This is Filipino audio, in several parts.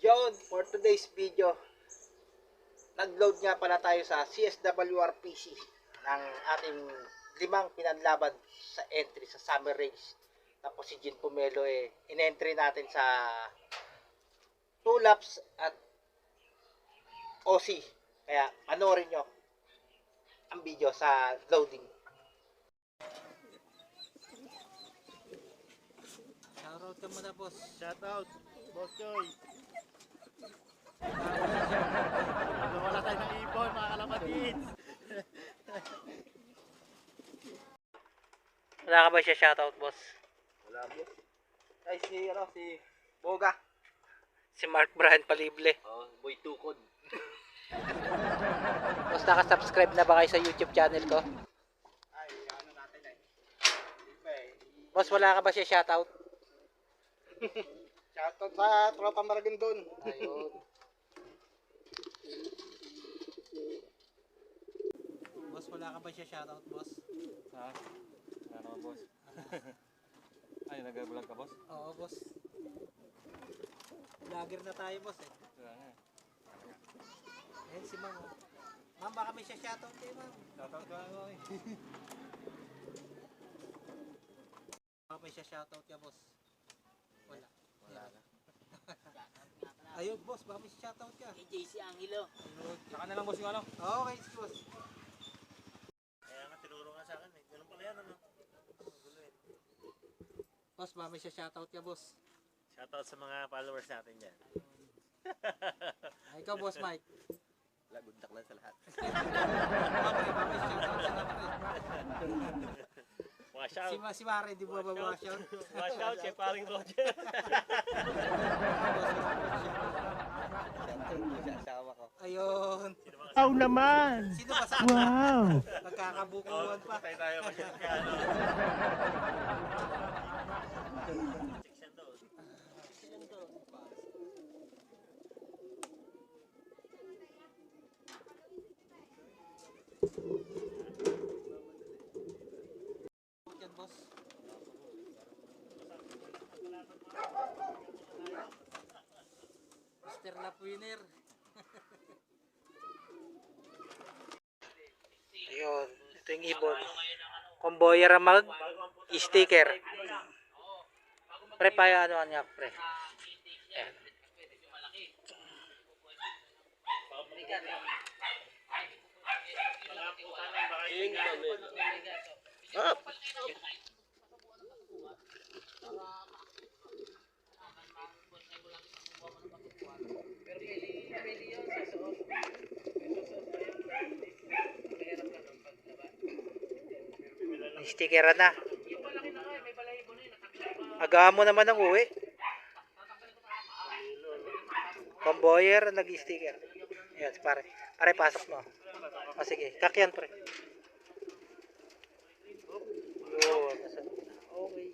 Yun, for today's video, nag-load nga pala tayo sa CSWR-PC ng ating 5 pinanlaban sa entry sa Summer Race. Tapos si Jin Pomelo in-entry natin sa 2 laps at OC. Kaya panoorin nyo ang video sa loading. Shoutout ka muna, boss. Shoutout, Boss Choy. Wala tayo ng ipon, mga kalapatids. Wala ka ba siya shoutout, boss? Wala, boss. Ay, si Boga. Si Mark Brian Palible. Oh, Boy Tukod. Boss, naka-subscribe na ba kayo sa YouTube channel ko? Ay, ano natin Boss, wala ka ba siya shoutout? Shoutout sa Tropa Maragondon. Ayun. Boss, wala ka ba siya shoutout, boss? Ha? Ano ka, boss? Ay, nag-vlog ka, boss? Oo, boss. Vlogger na tayo, boss eh. Ayan si Ma'am. Ma'am, baka may siya shoutout kayo, ma'am. Shoutout ka, ano eh. Baka may siya shoutout ka, boss. Wala. Ayun, boss, baka may siya shoutout ka. Kay JC Angelo. Ayun. Saka na lang, boss, yung ano? Okay, boss. Kaya nga, tinuro nga sa akin eh. Ganun pala yan, ano? Boss, baka may siya shoutout ka, boss. Shoutout sa mga followers natin dyan. Ay, ikaw, boss Mike. Lagundak lang sa lahat. Okay, baka may siya shoutout ka na, Mga shout. Si Mare, di ba ba mga shout? Mga shout kay paring Roger. Asawa ko. Ayun. Wow naman! Sino ba sa Wow! Nagkakabukuan pa. Patay tayo masyadong ka, ano? Section doon. Yan, boss. Mr. Lap winner. Ayun, ito yung ibon. Comboyer mag sticker. Pre, pa ano niya, pre. Ayan. Up! Sticker na. Agahan mo naman ang uwi. Comboyer nag-sticker. Ayan, pare. Pare, pasok mo. O sige, kakyan, pre. Yun. Okay.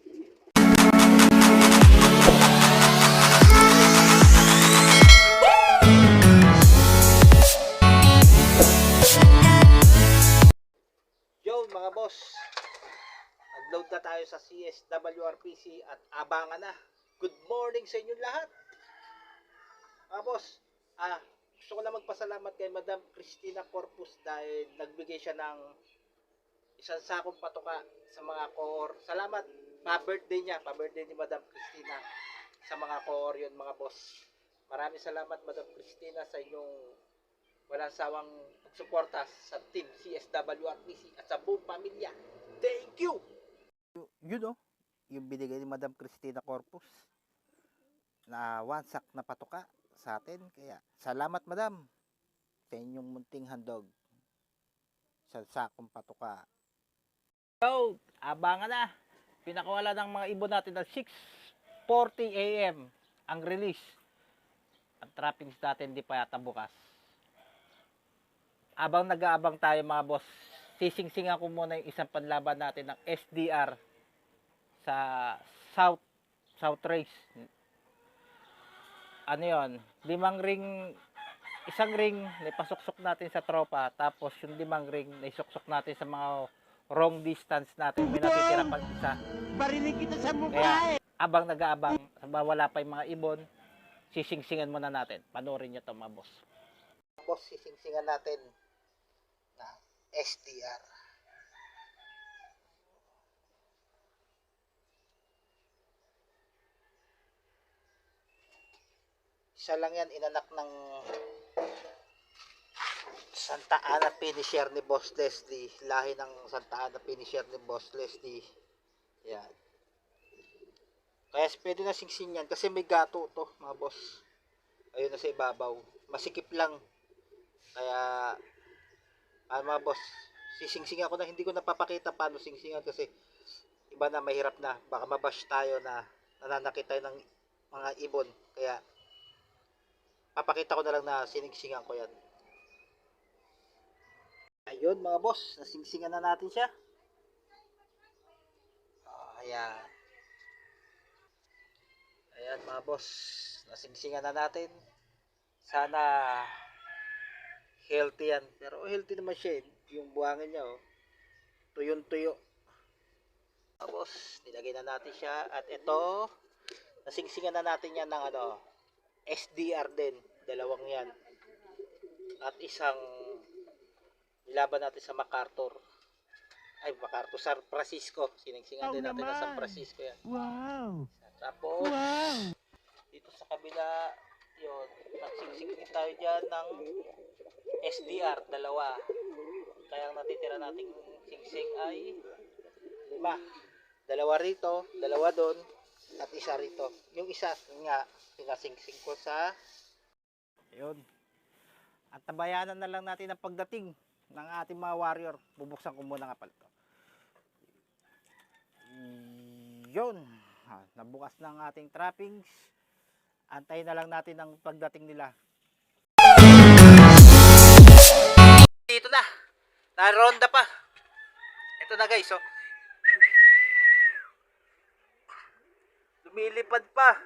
Yo, mga boss. Nag-load na tayo sa CSWR-PC at abangan na. Good morning sa inyo lahat. Mga boss, gusto ko na magpasalamat kay Madam Cristina Corpus dahil nagbigay siya ng isang sakong patuka sa mga core. Salamat. Pa-birthday niya. Pa-birthday ni Madam Cristina sa mga core yun, mga boss. Maraming salamat, Madam Cristina, sa inyong walang sawang pagsuporta sa team CSWR-PC at sa buong pamilya. Thank you! Yun yung binigay ni Madam Cristina Corpus na wansak na patuka sa atin. Kaya salamat, Madam, sa inyong munting handog sa sakong patuka. So, abangan na. Pinakawala ng mga ibon natin na 6:40 AM ang release. Ang trappings natin di pa yata bukas. Abang nag-aabang tayo, mga boss, sising-singan ko muna yung isang panlaban natin ng SDR sa South Race. Ano yun? 5 ring, isang ring naipasuksok natin sa tropa, tapos yung 5 ring naisuksok natin sa mga wrong distance natin. May natitira pang isa. Barinig kita sa mukha Kaya abang nag-aabang, wala pa yung mga ibon. sisingsingan muna natin. Panoorin nyo to mga boss. Boss, sisingsingan natin na SDR. Isa lang yan, inanak ng Santa Ana finisher ni Boss Leslie. Lahi ng Santa Ana finisher ni Boss Leslie. Yan. Kaya pwede na singsing yan kasi may gato to mga boss. Ayun na sa ibabaw. Masikip lang. Kaya mga boss, sisingsingan ko na, hindi ko napapakita paano singsingan kasi iba na, mahirap na. Baka mabash tayo na nananakit tayo ng mga ibon. Kaya papakita ko na lang na siningsingan ko yan. Ayun mga boss, nasingsingan na natin siya. Ayan. Ayan mga boss, nasingsingan na natin. Sana healthy yan. Pero healthy naman siya. Yung buhangin niya, oh, tuyong-tuyo. Mga boss, nilagay na natin siya. At ito, nasingsingan na natin yan ng SDR din. Dalawang yan. At isang nilaban natin sa MacArthur. Ay, MacArthur, San Francisco. Siningsingan din natin ng San Francisco yan. Wow! Tapos, dito sa kabila, yun, nagsingsing tayo dyan ng SDR, dalawa. Kaya ang natitira nating singsing ay 5. Dalawa rito, dalawa doon, at isa rito. Yung isa, nga, pinasingsing ko sa, yun. At tabayanan na lang natin ang pagdating ng ating mga warrior. Bubuksan ko muna nga pala ito. Yun. Nabukas na ang ating trappings. Antayin na lang natin ang pagdating nila. Dito na. Naronda pa. Ito na guys, oh. Lumilipad pa.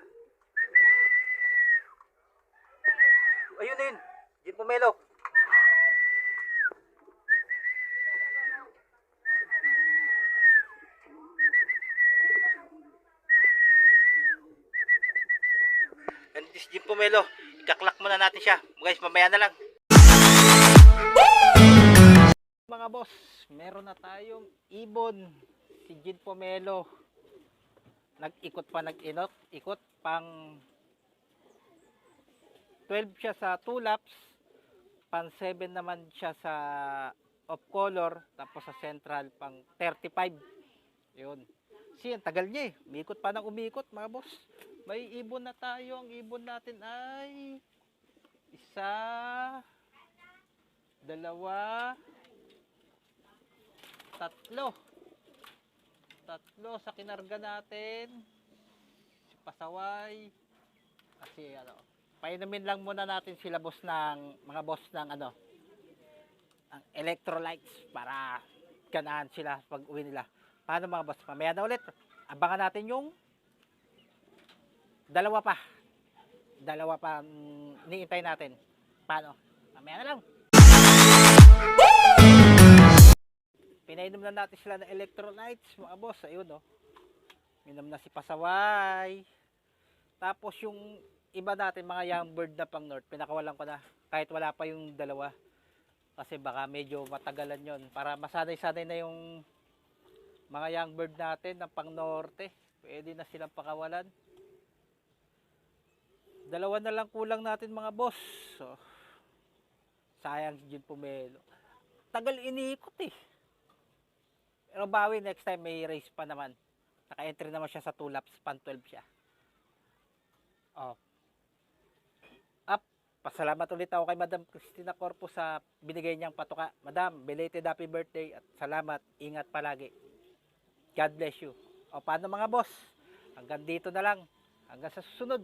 Ayun na yun. Jin Pomelo. Jim Pomelo, ikaklak muna natin siya. Guys, mamaya na lang. Mga boss, meron na tayong ibon. Si Jin Pomelo. Nag-ikot pa, ikot pang 12 siya sa 2 laps. Pang 7 naman siya sa off color. Tapos sa central pang 35. Yun. Kasi ang tagal niya eh. Umikot pa ng umikot mga boss. May ibon na tayo. Ang ibon natin ay 1, 2, 3. 3 sa kinarga natin. Si Pasaway. Kasi painumin lang muna natin sila boss ng mga boss ng ang electrolytes para ganahan sila pag uwi nila. Paano mga boss? Mamaya na ulit. Abangan natin yung dalawa pa niintay natin. Paano? Mamaya na lang. Pinainom na natin sila ng electrolytes mga boss. Ayun minom na si Pasaway. Tapos yung iba natin mga young bird na pang north, pinakawalan ko na kahit wala pa yung dalawa kasi baka medyo matagalan yon para masanay-sanay na yung mga young bird natin ng pang norte. Pwede na silang pakawalan. Dalawa na lang kulang natin mga boss. So, sayang si Jin Pomelo. Tagal iniikot eh. Pero bawi next time, may race pa naman. Naka-entry naman siya sa 2 laps, pan 12 siya. Pasalamat ulit ako kay Madam Cristina Corpus sa binigay niyang patuka. Madam, belated happy birthday at salamat. Ingat palagi. God bless you. Paano mga boss? Hanggang dito na lang. Hanggang sa susunod.